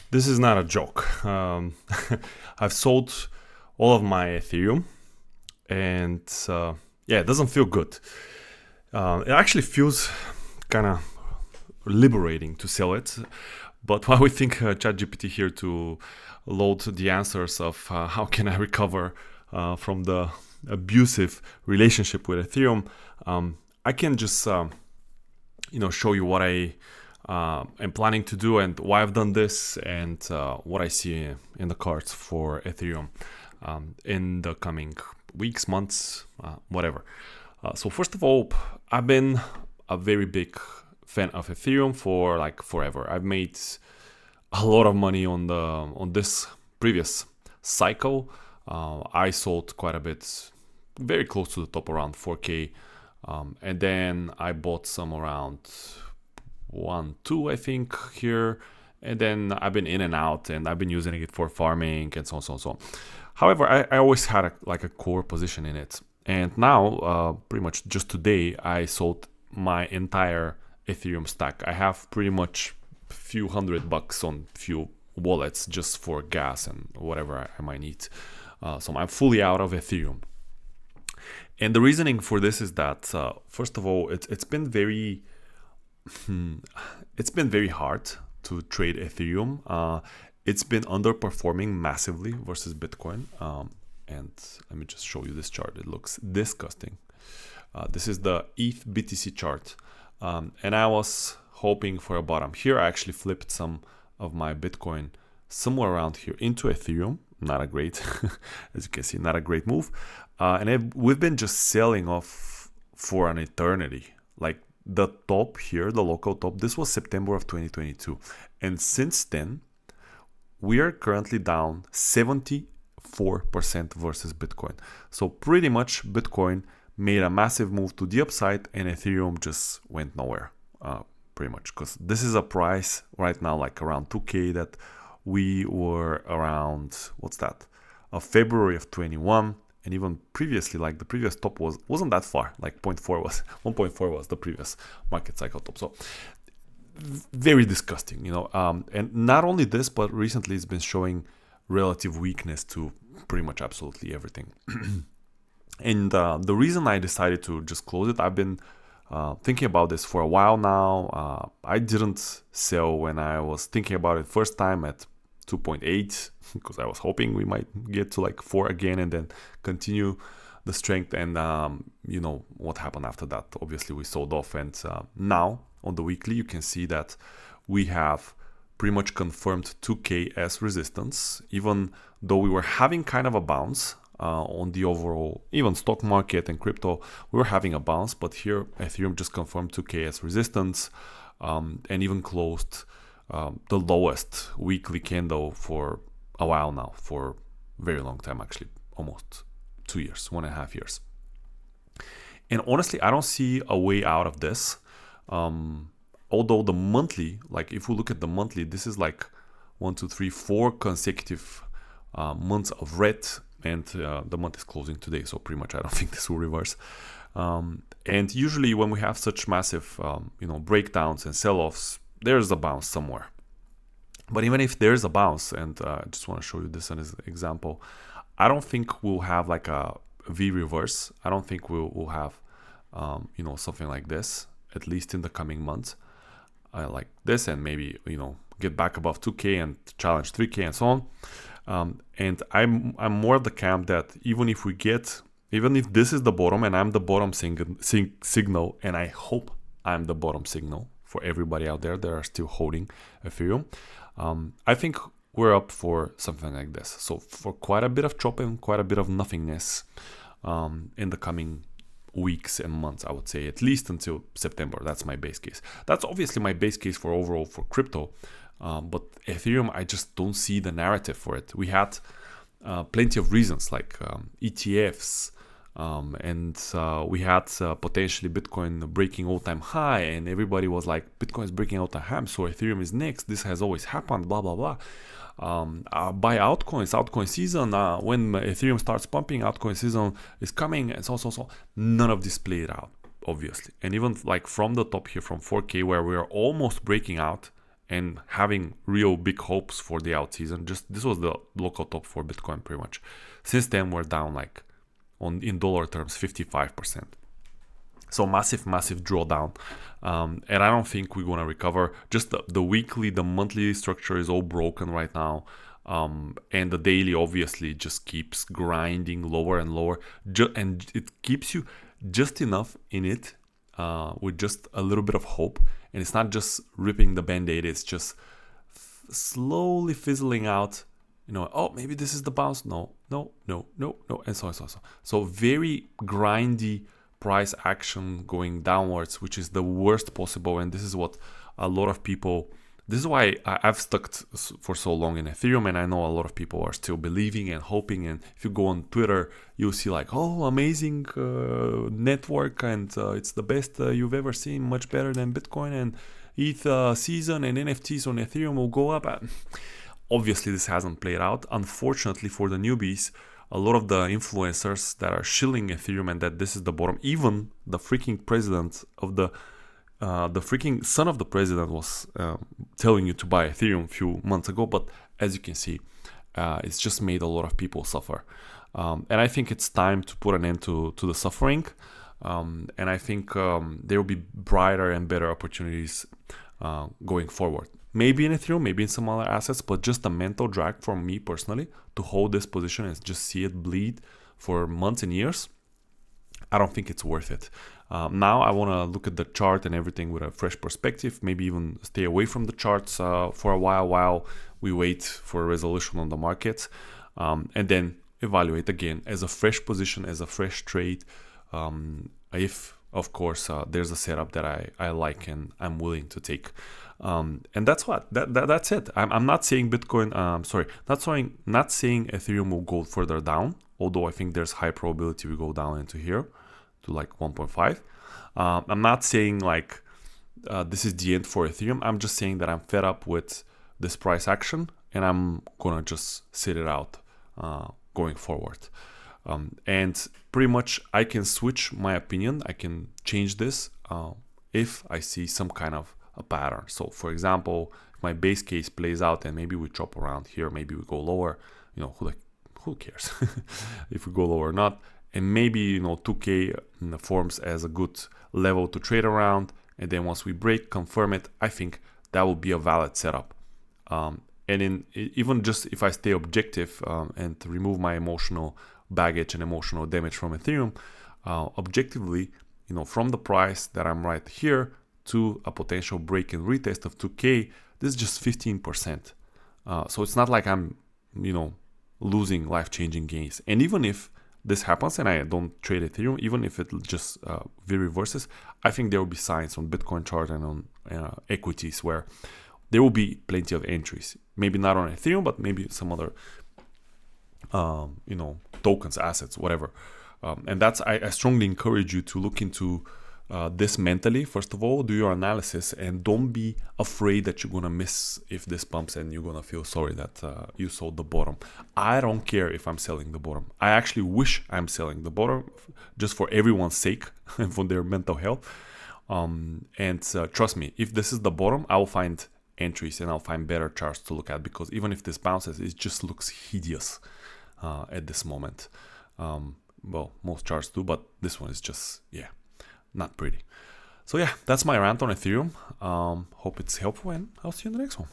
This is not a joke. I've sold all of my Ethereum, and yeah, it doesn't feel good. It actually feels kind of liberating to sell it. But while we think ChatGPT here to load the answers of how can I recover from the abusive relationship with Ethereum, I can just show you what I am planning to do and why I've done this and what I see in the cards for Ethereum in the coming weeks, months, whatever. So first of all, I've been a very big fan of Ethereum for like forever. I've made a lot of money on this previous cycle. I sold quite a bit, very close to the top, around 4K. And then I bought some around 1, 2, I think, here. And then I've been in and out, and I've been using it for farming and so on, so on, so on. However, I always had a core position in it. And now, pretty much just today, I sold my entire Ethereum stack. I have pretty much a few $100 on few wallets just for gas and whatever I might need. So I'm fully out of Ethereum. And the reasoning for this is that, first of all, it's been very hard to trade Ethereum. It's been underperforming massively versus Bitcoin. And let me just show you this chart. It looks disgusting. This is the ETH BTC chart. And I was hoping for a bottom. Here I actually flipped some of my Bitcoin somewhere around here into Ethereum. Not a great, as you can see, not a great move. And we've been just selling off for an eternity. Like the top here, the local top, this was September of 2022. And since then, we are currently down 74% versus Bitcoin. So pretty much Bitcoin made a massive move to the upside and Ethereum just went nowhere, pretty much. Because this is a price right now, like around 2K that we were around, what's that? February of 21. And even previously, like the previous top wasn't that far, like 1.4 was the previous market cycle top. So very disgusting, and not only this, but recently it's been showing relative weakness to pretty much absolutely everything. And the reason I decided to just close it, I've been thinking about this for a while now. I didn't sell when I was thinking about it first time at 2.8 because I was hoping we might get to like 4 again and then continue the strength. And what happened after that? Obviously we sold off, and now on the weekly you can see that we have pretty much confirmed 2K as resistance, even though we were having kind of a bounce on the overall, even stock market and crypto, we were having a bounce, but here Ethereum just confirmed 2K as resistance, and even closed the lowest weekly candle for a while now, for a very long time, actually, almost 2 years, 1.5 years. And honestly, I don't see a way out of this. Although the monthly, like if we look at the monthly, this is like 1, 2, 3, 4 consecutive months of red, and the month is closing today, so pretty much I don't think this will reverse. And usually when we have such massive breakdowns and sell-offs, there's a bounce somewhere. But even if there's a bounce, and I just want to show you this as an example, I don't think we'll have like a V reverse. I don't think we'll have something like this, at least in the coming months, like this, and maybe get back above 2K and challenge 3K and so on. And I'm more of the camp that even if this is the bottom and I'm the bottom signal, and I hope I'm the bottom signal for everybody out there that are still holding Ethereum, I think we're up for something like this. So for quite a bit of chopping, quite a bit of nothingness in the coming weeks and months, I would say, at least until September. That's my base case. That's obviously my base case for overall for crypto, but Ethereum, I just don't see the narrative for it. We had plenty of reasons like ETFs, and we had potentially Bitcoin breaking all-time high, and everybody was like, Bitcoin is breaking all-time high, so Ethereum is next. This has always happened, blah, blah, blah. Buy altcoin season, when Ethereum starts pumping, altcoin season is coming, and so. None of this played out, obviously. And even like from the top here, from 4K, where we are almost breaking out, and having real big hopes for the out season. Just this was the local top for Bitcoin pretty much. Since then we're down like in dollar terms 55%. So massive drawdown, and I don't think we're gonna recover. Just the weekly, the monthly structure is all broken right now, and the daily obviously just keeps grinding lower and lower, and it keeps you just enough in it, with just a little bit of hope. And it's not just ripping the band-aid; it's just slowly fizzling out. Oh, maybe this is the bounce. No, and so on, so on. So very grindy price action going downwards, which is the worst possible. And this is what a lot of people, this is why I've stuck for so long in Ethereum, and I know a lot of people are still believing and hoping. And if you go on Twitter, you'll see like, oh, amazing network, and it's the best you've ever seen, much better than Bitcoin, and ETH season and NFTs on Ethereum will go up. Obviously this hasn't played out, unfortunately for the newbies. A lot of the influencers that are shilling Ethereum and that this is the bottom, even the freaking president of the freaking son of the president was telling you to buy Ethereum a few months ago. But as you can see, it's just made a lot of people suffer. And I think it's time to put an end to the suffering. And I think there will be brighter and better opportunities going forward. Maybe in Ethereum, maybe in some other assets, but just a mental drag for me personally to hold this position and just see it bleed for months and years. I don't think it's worth it. Now I want to look at the chart and everything with a fresh perspective, maybe even stay away from the charts for a while we wait for a resolution on the markets, and then evaluate again as a fresh position, as a fresh trade, if of course there's a setup that I like and I'm willing to take. And that's that's it. I'm not saying Bitcoin, not saying Ethereum will go further down, although I think there's high probability we go down into here to like 1.5. I'm not saying like this is the end for Ethereum. I'm just saying that I'm fed up with this price action and I'm gonna just sit it out going forward. And pretty much I can switch my opinion. I can change this if I see some kind of a pattern. So for example, if my base case plays out and maybe we chop around here, maybe we go lower, who cares if we go lower or not. And maybe 2K forms as a good level to trade around, and then once we break, confirm it, I think that will be a valid setup. And even just if I stay objective and to remove my emotional baggage and emotional damage from Ethereum, objectively, from the price that I'm right here to a potential break and retest of 2K, this is just 15%. So it's not like I'm, losing life-changing gains. And even if this happens and I don't trade Ethereum, even if it just reverses, I think there will be signs on Bitcoin chart and on equities where there will be plenty of entries. Maybe not on Ethereum, but maybe some other, tokens, assets, whatever. And that's, I strongly encourage you to look into this mentally. First of all, do your analysis and don't be afraid that you're gonna miss if this pumps and you're gonna feel sorry that you sold the bottom. I don't care if I'm selling the bottom. I actually wish I'm selling the bottom just for everyone's sake and for their mental health. And trust me, if this is the bottom, I'll find entries and I'll find better charts to look at, because even if this bounces, it just looks hideous at this moment. Well, most charts do, but this one is just, not pretty. So yeah, that's my rant on Ethereum. Hope it's helpful, and I'll see you in the next one.